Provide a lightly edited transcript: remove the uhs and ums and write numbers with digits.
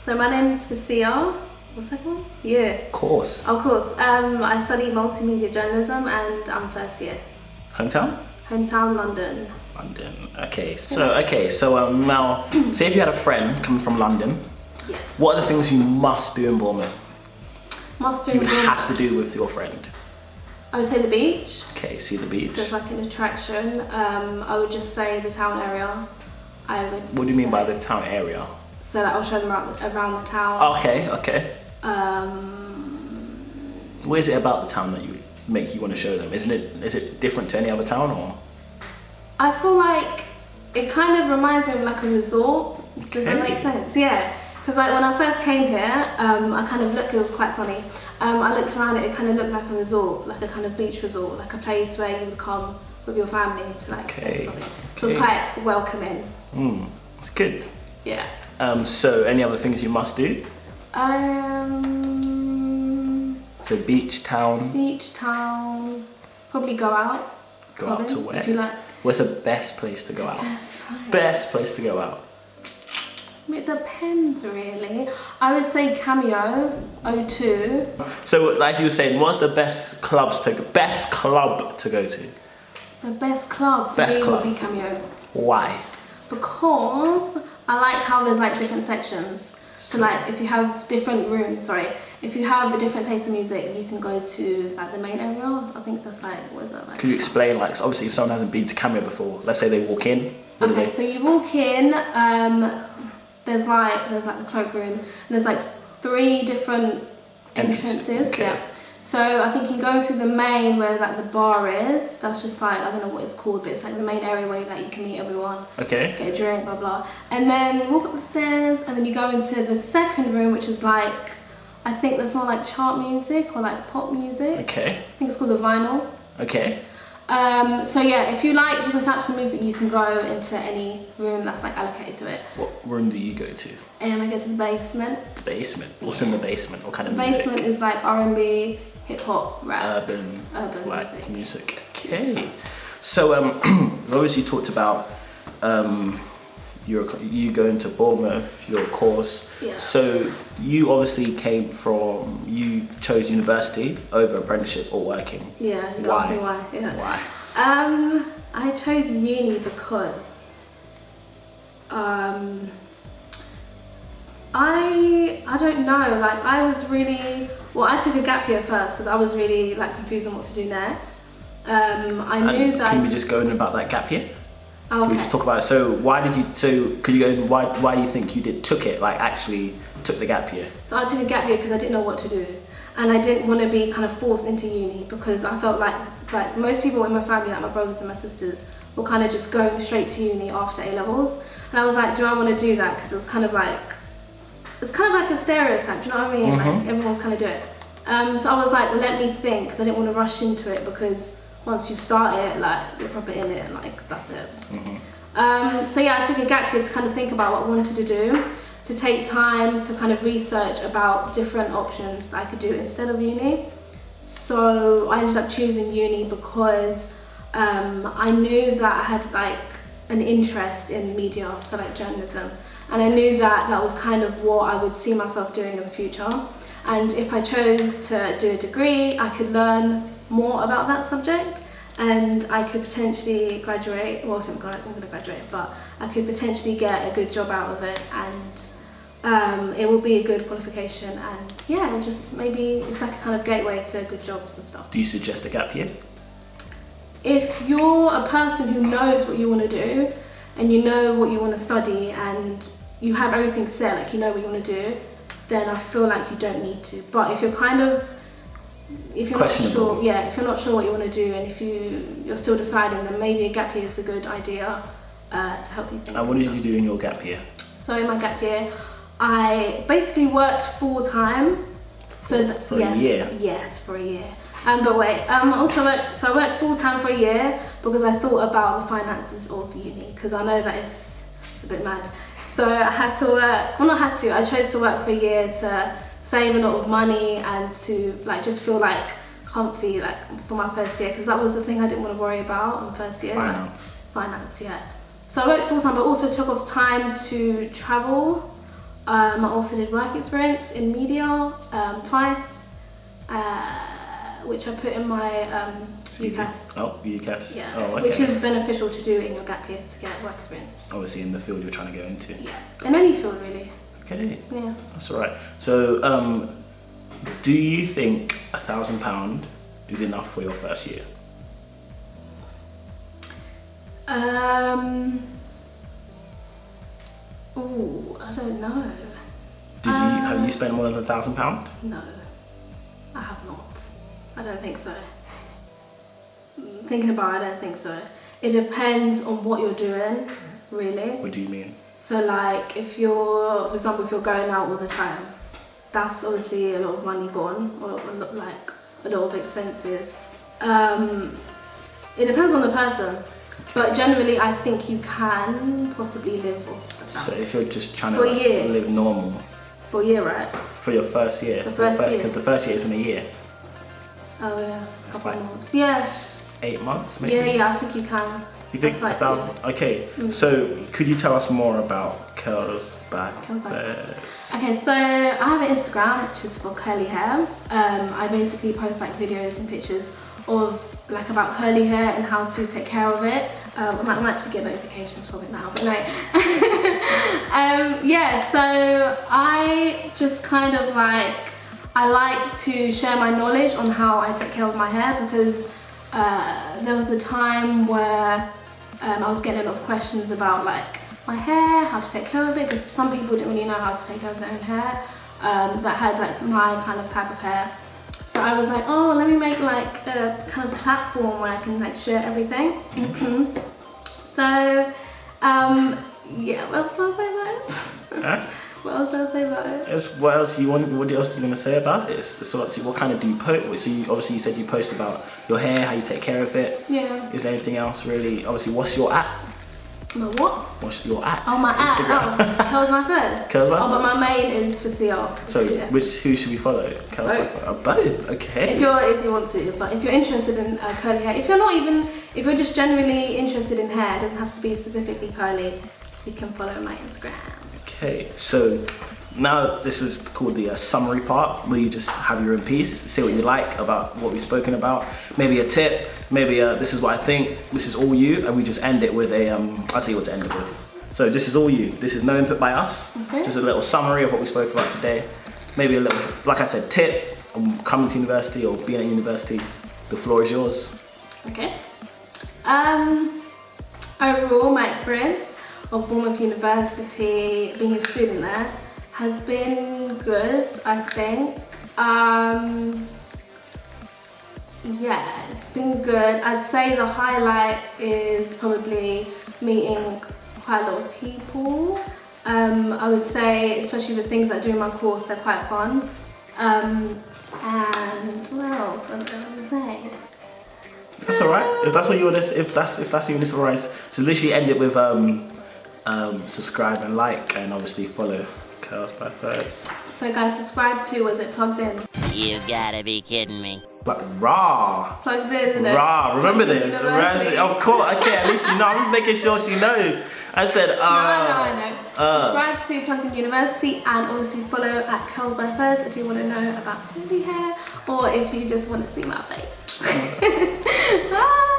So my name is Furssiyah. What's that one? Yeah. Course. Of course. I study Multimedia Journalism and I'm Furssiyah. Hometown? Hometown, London. London. Okay. So now, say if you had a friend coming from London, Yeah. what are the things you must do in Bournemouth? Must do. You would have to do with your friend. I would say the beach. Okay, see the beach. So it's like an attraction. I would just say the town area. What do you mean by the town area? So that I'll show them around the town. Okay. What is it about the town that make you want to show them? Is it different to any other town or? I feel like it kind of reminds me of like a resort. Does that make sense? Yeah. Because like when I first came here, I kind of looked. It was quite sunny. I looked around it. It kind of looked like a resort, like a kind of beach resort, like a place where you would come with your family to like. Okay. So it was quite welcoming. It's good. Yeah. So any other things you must do? So beach town. Beach town. Probably go out. Go out to where? If you like. What's the best place to go out? Best place to go out. It depends really. I would say Cameo, O2. So as you were saying, what's the best club to go to? The best club for me would be Cameo. Why? Because I like how there's like different sections. So like if you have different rooms, if you have a different taste of music, you can go to like the main area. I think that's like, what is that like? Can you explain, like, obviously if someone hasn't been to Cameo before, let's say they walk in. Okay, so you walk in, there's like the cloakroom, and there's like 3 different entrances. Okay. Yeah. So I think you can go through the main where like the bar is. That's just like, I don't know what it's called, but it's like the main area where like you can meet everyone. Okay. Get a drink, blah blah. And then you walk up the stairs, and then you go into the second room, which is like, I think there's more like chart music or like pop music. Okay. I think it's called the vinyl. Okay. So yeah, if you like different types of music, you can go into any room that's like allocated to it. What room do you go to? And I go to the basement. The basement? What's in the basement? What kind of music? The basement is like R&B, hip hop, rap. Urban music. Yeah. Okay. So obviously you talked about you going to Bournemouth, your course. Yeah. So you obviously you chose university over apprenticeship or working. Yeah. Why? Me why. Yeah. Why? I chose uni because I don't know, like I took a gap year first because I was really like confused on what to do next. I knew that. Can we just go in about that gap year? Oh, okay. Can we just talk about it? So could you go in, why do you think you actually took the gap year? So I took a gap year because I didn't know what to do. And I didn't want to be kind of forced into uni because I felt like most people in my family, like my brothers and my sisters, were kind of just going straight to uni after A-levels. And I was like, do I want to do that? Because it's kind of like a stereotype, do you know what I mean? Mm-hmm. Like everyone's kind of do it. So I was like, let me think, because I didn't want to rush into it because once you start it, like you're proper in it, and like that's it. Mm-hmm. So yeah, I took a gap year to kind of think about what I wanted to do, to take time to kind of research about different options that I could do instead of uni. So I ended up choosing uni because I knew that I had like an interest in media, so like journalism, and I knew that was kind of what I would see myself doing in the future. And if I chose to do a degree, I could learn more about that subject, and I could potentially graduate. Well, I'm going to graduate, but I could potentially get a good job out of it, and it will be a good qualification, and yeah, just maybe it's like a kind of gateway to good jobs and stuff. Do you suggest a gap year? If you're a person who knows what you want to do, and you know what you want to study, and you have everything set, like you know what you want to do, then I feel like you don't need to. But if you're not sure, if you're not sure what you want to do, and if you're still deciding, then maybe a gap year is a good idea to help you think. And what did you do in your gap year? So in my gap year, I basically worked full-time. For a year? Yes, for a year. But wait, I worked full-time for a year because I thought about the finances of uni, because I know that it's a bit mad. So I had to work, I chose to work for a year to save a lot of money and to like just feel like comfy like for my first year, because that was the thing I didn't want to worry about in first year. Finance, yeah. So I worked full time, but also took off time to travel. I also did work experience in media twice, which I put in my UCAS. Oh, UCAS. Yeah, oh, okay. which is beneficial to do in your gap year to get work experience. Obviously in the field you're trying to go into. Yeah, in any field really. Okay. Yeah. That's all right. So, do you think £1,000 is enough for your first year? Oh, I don't know. Have you spent more than £1,000? No, I have not. I don't think so. Thinking about it, I don't think so. It depends on what you're doing, really. What do you mean? So like, if you're, for example, if you're going out all the time, that's obviously a lot of money gone, or like a lot of expenses. It depends on the person, but generally I think you can possibly live off of that. So if you're just trying to For a year. live normal. For a year, right? For your first year. The first year. Because the first year isn't a year. Oh yeah, it's a It's couple like months. Yes. 8 months maybe? Yeah, I think you can. You think That's like, 1,000? Okay, so could you tell us more about CurlsByFurs? Okay, so I have an Instagram which is for curly hair. I basically post like videos and pictures of like about curly hair and how to take care of it. I might actually get notifications from it now, but like, yeah. So I just kind of like, I like to share my knowledge on how I take care of my hair, because there was a time where I was getting a lot of questions about like my hair, how to take care of it, because some people didn't really know how to take care of their own hair that had like my kind of type of hair. So I was like, oh, let me make like a kind of platform where I can like share everything. So yeah, what else did I say about it? Huh? What else did I say about it? What else are you going to say about it? So what kind of do you post? So obviously you said you post about your hair, how you take care of it. Yeah. Is there anything else really? Obviously, what's your at? My what? What's your at? Oh, my Instagram. at. Oh, CurlsByFurs. CurlsByFurs. Oh, but my main is Furssiyah. So who should we follow? CurlsByFurs. Both. Okay. If you want to, but if you're interested in curly hair, if you're just generally interested in hair, it doesn't have to be specifically curly, you can follow my Instagram. Okay, so now this is called the summary part, where you just have your own piece, say what you like about what we've spoken about, maybe a tip, maybe this is what I think, this is all you, and we just end it with a, I'll tell you what to end it with. So this is all you, this is no input by us, just a little summary of what we spoke about today, maybe a little, like I said, tip on coming to university or being at university. The floor is yours. Okay. Overall, my experience of Bournemouth University, being a student there, has been good, I think. Yeah, it's been good. I'd say the highlight is probably meeting quite a lot of people. I would say, especially the things I do in my course, they're quite fun. And well, what else to say? That's all right. If that's what you want to, if that's what you want to summarize, so literally end it with subscribe and like, and obviously follow CurlsByFurs. So guys, subscribe to, was it Plugged In? You gotta be kidding me. Like raw. Plugged In. Raw. Remember this? University. Of course. Okay, at least you know. I'm making sure she knows. I said. No, I know. Subscribe to Plugged In University, and obviously follow at CurlsByFurs if you want to know about curly hair, or if you just want to see my face. Bye.